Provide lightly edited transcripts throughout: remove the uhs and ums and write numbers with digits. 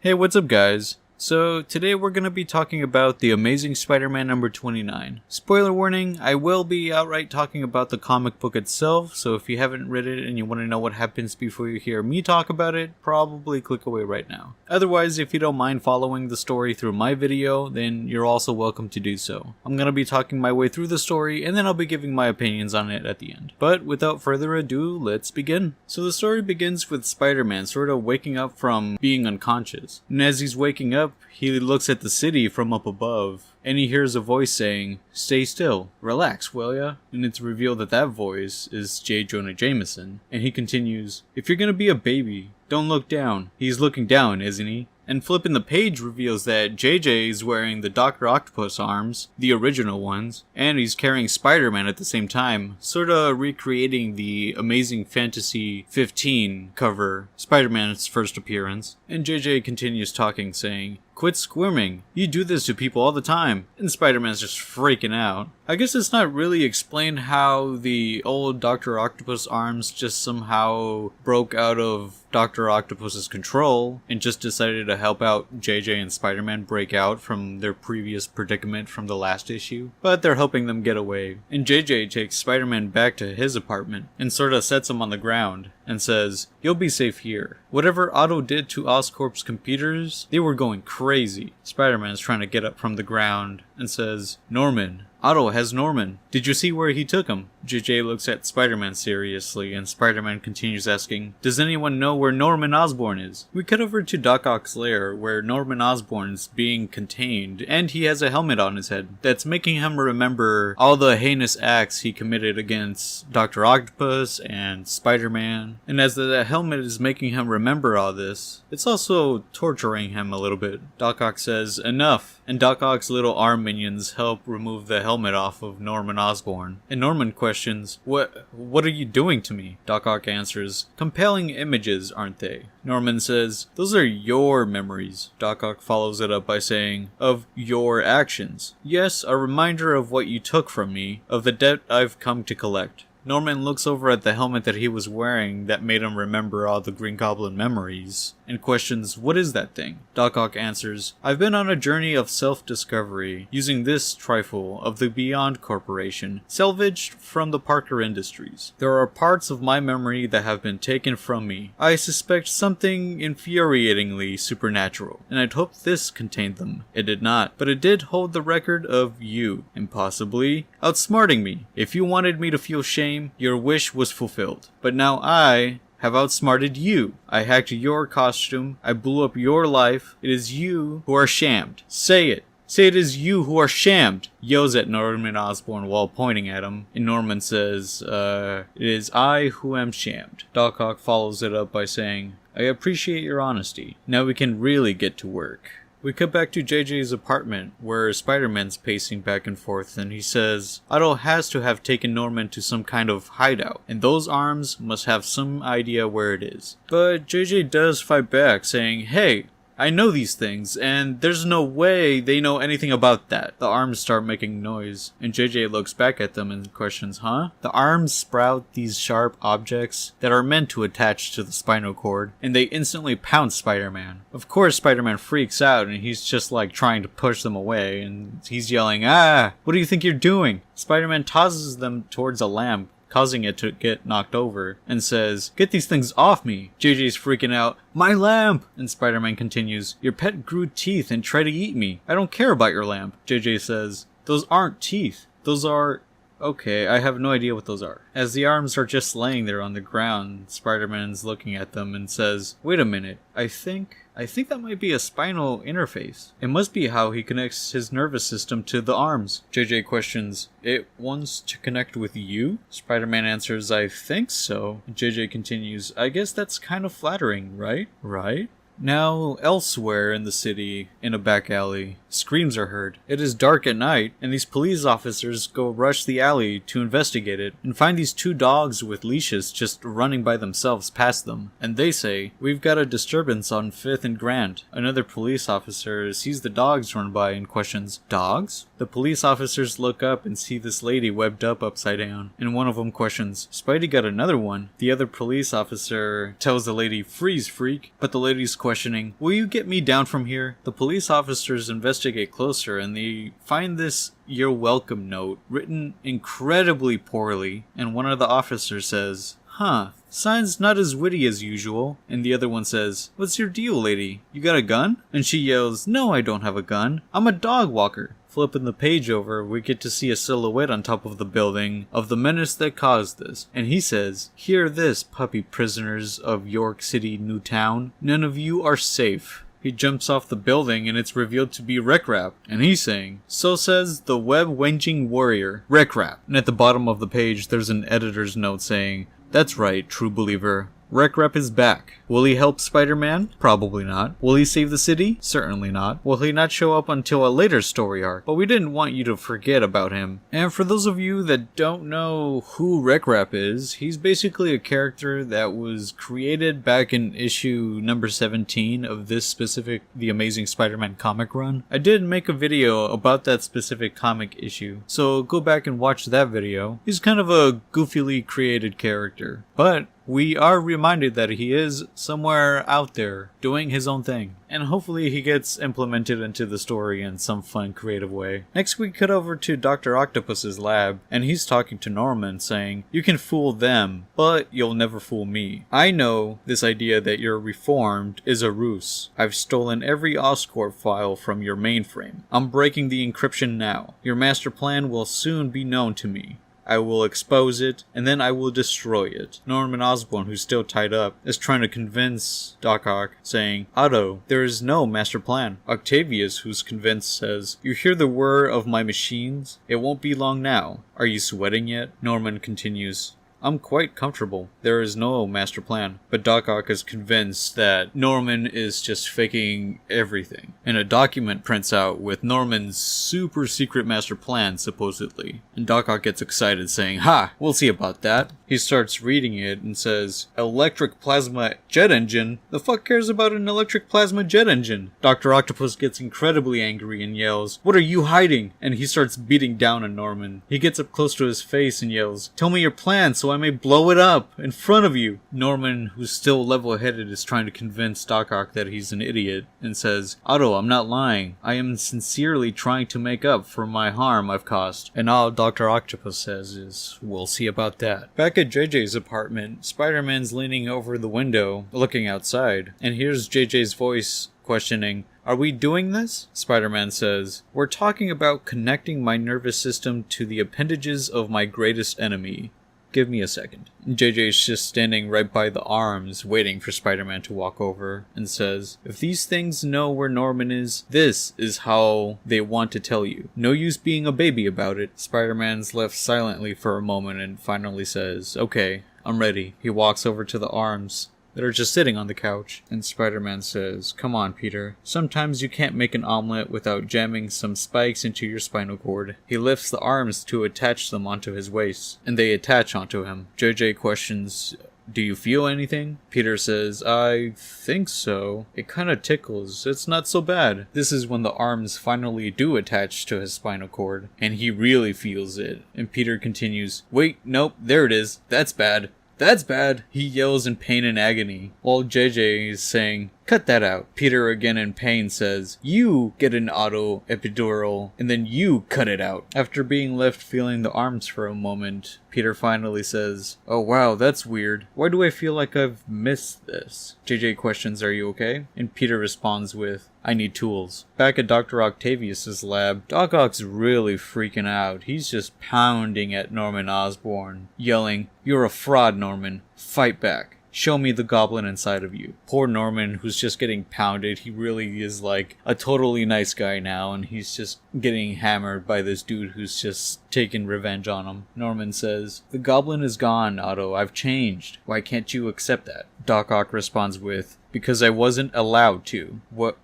Hey, what's up guys? So today we're going to be talking about The Amazing Spider-Man number 29. Spoiler warning, I will be outright talking about the comic book itself, so if you haven't read it and you want to know what happens before you hear me talk about it, probably click away right now. Otherwise, if you don't mind following the story through my video, then you're also welcome to do so. I'm going to be talking my way through the story, and then I'll be giving my opinions on it at the end. But without further ado, let's begin. So the story begins with Spider-Man sort of waking up from being unconscious, and as he's waking up, he looks at the city from up above, and he hears a voice saying, "Stay still, relax, will ya?" And it's revealed that that voice is J. Jonah Jameson, and he continues, "If you're gonna be a baby, don't look down." He's looking down, isn't he? And flipping the page reveals that JJ is wearing the Dr. Octopus arms, the original ones, and he's carrying Spider-Man at the same time, sorta recreating the Amazing Fantasy 15 cover, Spider-Man's first appearance. And JJ continues talking, saying, "Quit squirming, you do this to people all the time." And Spider-Man's just freaking out. I guess it's not really explained how the old Dr. Octopus arms just somehow broke out of Dr. Octopus's control and just decided to help out JJ and Spider-Man break out from their previous predicament from the last issue. But they're helping them get away. And JJ takes Spider-Man back to his apartment and sorta sets him on the ground and says, "You'll be safe here. Whatever Otto did to Oscorp's computers, they were going crazy." Spider-Man's trying to get up from the ground and says, "Norman. Otto has Norman. Did you see where he took him?" JJ looks at Spider-Man seriously, and Spider-Man continues asking, "Does anyone know where Norman Osborn is?" We cut over to Doc Ock's lair, where Norman Osborn's being contained, and he has a helmet on his head that's making him remember all the heinous acts he committed against Dr. Octopus and Spider-Man. And as the helmet is making him remember all this, it's also torturing him a little bit. Doc Ock says, "Enough," and Doc Ock's little arm minions help remove the helmet off of Norman Osborn. And Norman questions, What are you doing to me?" Doc Ock answers, "Compelling images, aren't they?" Norman says, "Those are your memories." Doc Ock follows it up by saying, "Of your actions. Yes, a reminder of what you took from me, of the debt I've come to collect." Norman looks over at the helmet that he was wearing that made him remember all the Green Goblin memories, and questions, "What is that thing?" Doc Ock answers, "I've been on a journey of self-discovery, using this trifle of the Beyond Corporation, salvaged from the Parker Industries. There are parts of my memory that have been taken from me. I suspect something infuriatingly supernatural, and I'd hoped this contained them. It did not, but it did hold the record of you, and possibly outsmarting me. If you wanted me to feel shame, your wish was fulfilled. But now I have outsmarted you. I hacked your costume. I blew up your life. It is you who are shamed. Say it. Say it is you who are shamed," yells at Norman Osborn while pointing at him. And Norman says, "It is I who am shamed." Doc Ock follows it up by saying, "I appreciate your honesty. Now we can really get to work." We cut back to JJ's apartment, where Spider-Man's pacing back and forth, and he says, Otto has to have taken Norman to some kind of hideout, and those arms must have some idea where it is. But JJ does fight back, saying, "Hey, I know these things, and there's no way they know anything about that." The arms start making noise, and JJ looks back at them and questions, "Huh?" The arms sprout these sharp objects that are meant to attach to the spinal cord, and they instantly pounce Spider-Man. Of course, Spider-Man freaks out, and he's just like trying to push them away, and he's yelling, "Ah, what do you think you're doing?" Spider-Man tosses them towards a lamp, causing it to get knocked over, and says, "Get these things off me." JJ's freaking out, "My lamp!" And Spider-Man continues, "Your pet grew teeth and tried to eat me. I don't care about your lamp." JJ says, "Those aren't teeth. Those are..." Okay, I have no idea what those are. As the arms are just laying there on the ground, Spider-Man's looking at them and says, "Wait a minute, I think that might be a spinal interface. It must be how he connects his nervous system to the arms." JJ questions, "It wants to connect with you?" Spider-Man answers, "I think so." JJ continues, "I guess that's kind of flattering, right?" Right? Now, elsewhere in the city, in a back alley, screams are heard. It is dark at night, and these police officers go rush the alley to investigate it, and find these two dogs with leashes just running by themselves past them. And they say, "We've got a disturbance on 5th and Grant." Another police officer sees the dogs run by and questions, "Dogs?" The police officers look up and see this lady webbed up upside down, and one of them questions, "Spidey got another one." The other police officer tells the lady, "Freeze, freak," but the lady's questioning, "Will you get me down from here?" The police officers investigate closer and they find this "You're welcome" note written incredibly poorly, and one of the officers says, "Huh, sign's not as witty as usual." And the other one says, "What's your deal, lady? You got a gun?" And she yells, "No, I don't have a gun. I'm a dog walker." Flipping the page over, we get to see a silhouette on top of the building of the menace that caused this. And he says, "Hear this, puppy prisoners of York City, Newtown. None of you are safe." He jumps off the building and it's revealed to be REK-RAP. And he's saying, "So says the web-wenging warrior, REK-RAP." And at the bottom of the page, there's an editor's note saying, "That's right, true believer. REK-RAP is back. Will he help Spider-Man? Probably not. Will he save the city? Certainly not. Will he not show up until a later story arc? But we didn't want you to forget about him." And for those of you that don't know who REK-RAP is, he's basically a character that was created back in issue number 17 of this specific The Amazing Spider-Man comic run. I did make a video about that specific comic issue, so go back and watch that video. He's kind of a goofily created character, but we are reminded that he is somewhere out there doing his own thing. And hopefully he gets implemented into the story in some fun, creative way. Next we cut over to Dr. Octopus's lab, and he's talking to Norman saying, "You can fool them, but you'll never fool me. I know this idea that you're reformed is a ruse. I've stolen every Oscorp file from your mainframe. I'm breaking the encryption now. Your master plan will soon be known to me. I will expose it, and then I will destroy it." Norman Osborn, who's still tied up, is trying to convince Doc Ock, saying, "Otto, there is no master plan." Octavius, who's convinced, says, "You hear the whir of my machines? It won't be long now. Are you sweating yet?" Norman continues, "I'm quite comfortable. There is no master plan." But Doc Ock is convinced that Norman is just faking everything. And a document prints out with Norman's super secret master plan, supposedly. And Doc Ock gets excited, saying, "Ha! We'll see about that." He starts reading it and says, "Electric plasma jet engine? The fuck cares about an electric plasma jet engine?" Dr. Octopus gets incredibly angry and yells, "What are you hiding?" And he starts beating down on Norman. He gets up close to his face and yells, "Tell me your plan so I may blow it up in front of you." Norman, who's still level-headed, is trying to convince Doc Ock that he's an idiot and says, "Otto, I'm not lying. I am sincerely trying to make up for my harm I've caused." And all Dr. Octopus says is, "We'll see about that." Back at JJ's apartment, Spider-Man's leaning over the window, looking outside, and hears JJ's voice questioning, "Are we doing this?" Spider-Man says, "We're talking about connecting my nervous system to the appendages of my greatest enemy. Give me a second." JJ's just standing right by the arms, waiting for Spider-Man to walk over, and says, "If these things know where Norman is, this is how they want to tell you. No use being a baby about it." Spider-Man's left silently for a moment and finally says, "Okay, I'm ready." He walks over to the arms that are just sitting on the couch, and Spider-Man says, "Come on, Peter. Sometimes you can't make an omelet without jamming some spikes into your spinal cord." He lifts the arms to attach them onto his waist, and they attach onto him. JJ questions, "Do you feel anything?" Peter says, "I think so. It kinda tickles. It's not so bad." This is when the arms finally do attach to his spinal cord, and he really feels it. And Peter continues, "Wait, nope, there it is. That's bad. That's bad," he yells in pain and agony, while JJ is saying, "Cut that out." Peter, again in pain, says, "You get an auto epidural, and then you cut it out." After being left feeling the arms for a moment, Peter finally says, "Oh wow, that's weird. Why do I feel like I've missed this?" JJ questions, "Are you okay?" And Peter responds with, "I need tools." Back at Dr. Octavius's lab, Doc Ock's really freaking out. He's just pounding at Norman Osborn, yelling, "You're a fraud, Norman. Fight back. Show me the goblin inside of you." Poor Norman, who's just getting pounded, he really is like a totally nice guy now, and he's just getting hammered by this dude who's just taking revenge on him. Norman says, "The goblin is gone, Otto. I've changed. Why can't you accept that?" Doc Ock responds with, "Because I wasn't allowed to." What?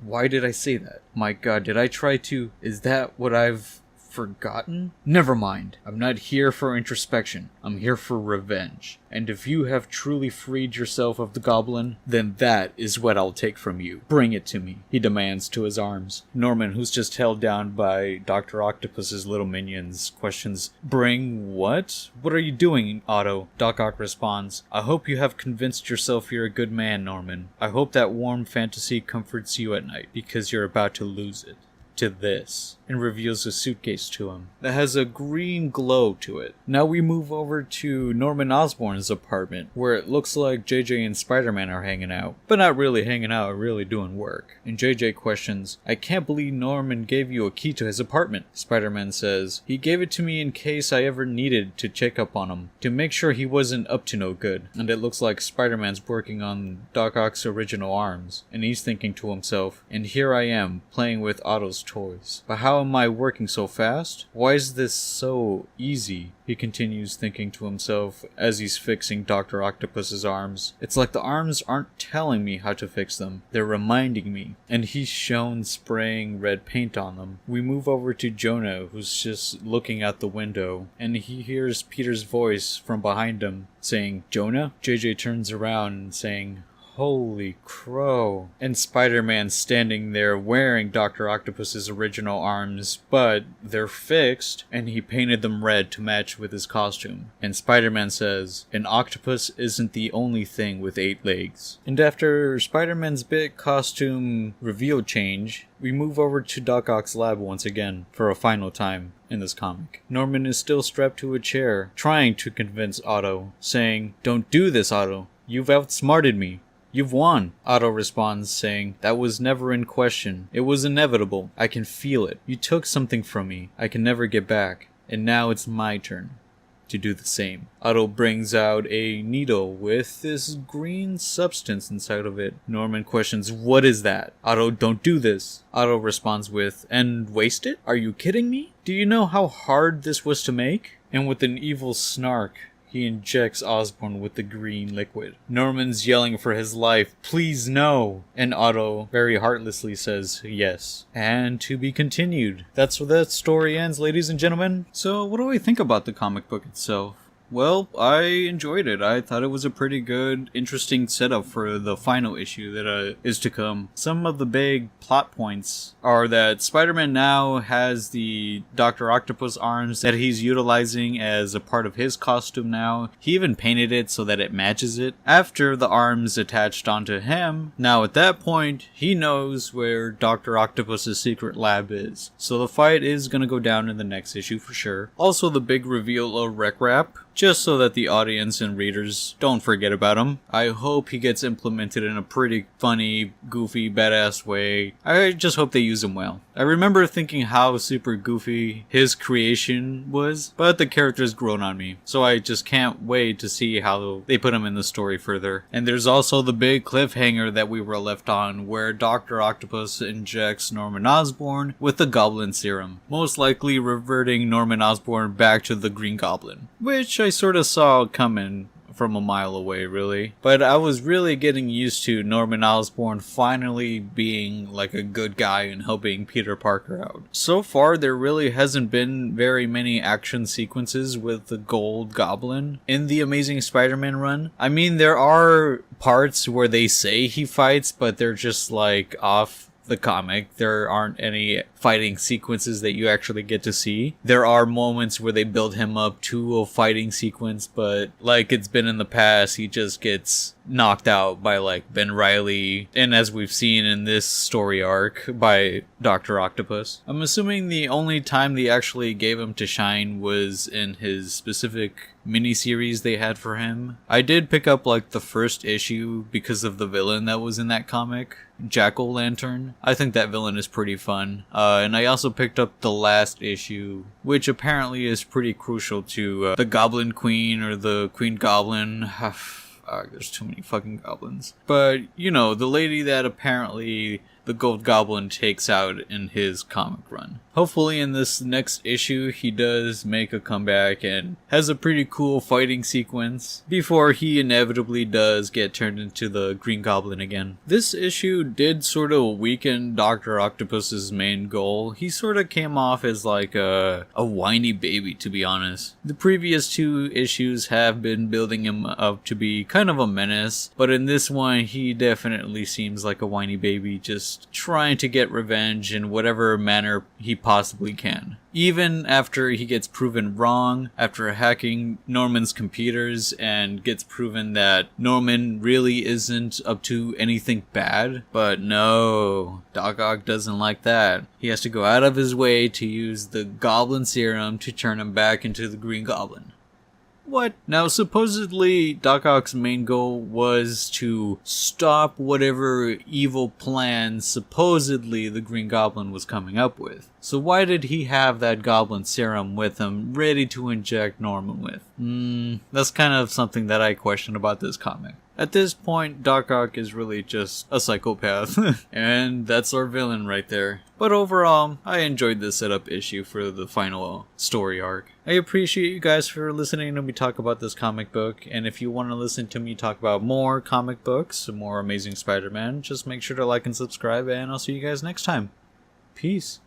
Why did I say that? My god, did I try to... Is that what I've Forgotten? Never mind. I'm not here for introspection. I'm here for revenge. And if you have truly freed yourself of the Goblin, then that is what I'll take from you. Bring it to me, he demands to his arms. Norman, who's just held down by Dr. Octopus's little minions, questions, Bring what? What are you doing, Otto? Doc Ock responds, I hope you have convinced yourself you're a good man, Norman. I hope that warm fantasy comforts you at night, because you're about to lose it. To this, and reveals a suitcase to him that has a green glow to it. Now we move over to Norman Osborn's apartment, where it looks like JJ and Spider-Man are hanging out, but not really hanging out, really doing work. And JJ questions, I can't believe Norman gave you a key to his apartment. Spider-Man says, he gave it to me in case I ever needed to check up on him, to make sure he wasn't up to no good. And it looks like Spider-Man's working on Doc Ock's original arms, and he's thinking to himself, and here I am, playing with Otto's toys. But how am I working so fast? Why is this so easy? He continues thinking to himself as he's fixing Dr. Octopus's arms. It's like the arms aren't telling me how to fix them. They're reminding me. And he's shown spraying red paint on them. We move over to Jonah, who's just looking out the window, and he hears Peter's voice from behind him saying, Jonah? JJ turns around saying, Holy crow. And Spider-Man standing there wearing Dr. Octopus's original arms, but they're fixed, and he painted them red to match with his costume. And Spider-Man says, an octopus isn't the only thing with 8 legs. And after Spider-Man's big costume reveal change, we move over to Doc Ock's lab once again, for a final time in this comic. Norman is still strapped to a chair, trying to convince Otto, saying, Don't do this, Otto. You've outsmarted me. You've won. Otto responds saying, that was never in question. It was inevitable. I can feel it. You took something from me. I can never get back. And now it's my turn to do the same. Otto brings out a needle with this green substance inside of it. Norman questions, what is that? Otto, don't do this. Otto responds with, and waste it? Are you kidding me? Do you know how hard this was to make? And with an evil snark, he injects Osborn with the green liquid. Norman's yelling for his life, please no! And Otto very heartlessly says yes. And to be continued. That's where that story ends, ladies and gentlemen. So what do I think about the comic book itself? Well, I enjoyed it. I thought it was a pretty good, interesting setup for the final issue that is to come. Some of the big plot points are that Spider-Man now has the Dr. Octopus arms that he's utilizing as a part of his costume now. He even painted it so that it matches it. After the arms attached onto him, now at that point, he knows where Dr. Octopus's secret lab is. So the fight is going to go down in the next issue for sure. Also, the big reveal of REK-RAP, just so that the audience and readers don't forget about him. I hope he gets implemented in a pretty funny, goofy, badass way. I just hope they use him well. I remember thinking how super goofy his creation was, but the character's grown on me, so I just can't wait to see how they put him in the story further. And there's also the big cliffhanger that we were left on, where Dr. Octopus injects Norman Osborn with the Goblin serum, most likely reverting Norman Osborn back to the Green Goblin, which I sort of saw coming from a mile away, really. But I was really getting used to Norman Osborn finally being like a good guy and helping Peter Parker out. So far, there really hasn't been very many action sequences with the Gold Goblin in the Amazing Spider-Man run. I mean, there are parts where they say he fights, but they're just like off the comic. There aren't any fighting sequences that you actually get to see. There are moments where they build him up to a fighting sequence, but like it's been in the past, he just gets knocked out by like Ben Reilly, and as we've seen in this story arc, by Dr. Octopus. I'm assuming the only time they actually gave him to shine was in his specific miniseries they had for him. I did pick up like the first issue because of the villain that was in that comic, Jack-O-Lantern. I think that villain is pretty fun. And I also picked up the last issue, which apparently is pretty crucial to the Goblin Queen or the Queen Goblin. There's too many fucking goblins. But, you know, the lady that apparently the Gold Goblin takes out in his comic run. Hopefully in this next issue he does make a comeback and has a pretty cool fighting sequence before he inevitably does get turned into the Green Goblin again. This issue did sort of weaken Dr. Octopus's main goal. He sort of came off as like a whiny baby, to be honest. The previous 2 issues have been building him up to be kind of a menace, but in this one he definitely seems like a whiny baby, just trying to get revenge in whatever manner he possibly can. Even after he gets proven wrong, after hacking Norman's computers and gets proven that Norman really isn't up to anything bad. But no, Doc Ock doesn't like that. He has to go out of his way to use the Goblin Serum to turn him back into the Green Goblin. What? Now, supposedly, Doc Ock's main goal was to stop whatever evil plan supposedly the Green Goblin was coming up with. So why did he have that Goblin Serum with him, ready to inject Norman with? That's kind of something that I question about this comic. At this point, Doc Ock is really just a psychopath. And that's our villain right there. But overall, I enjoyed this setup issue for the final story arc. I appreciate you guys for listening to me talk about this comic book, and if you want to listen to me talk about more comic books, more Amazing Spider-Man, just make sure to like and subscribe, and I'll see you guys next time. Peace.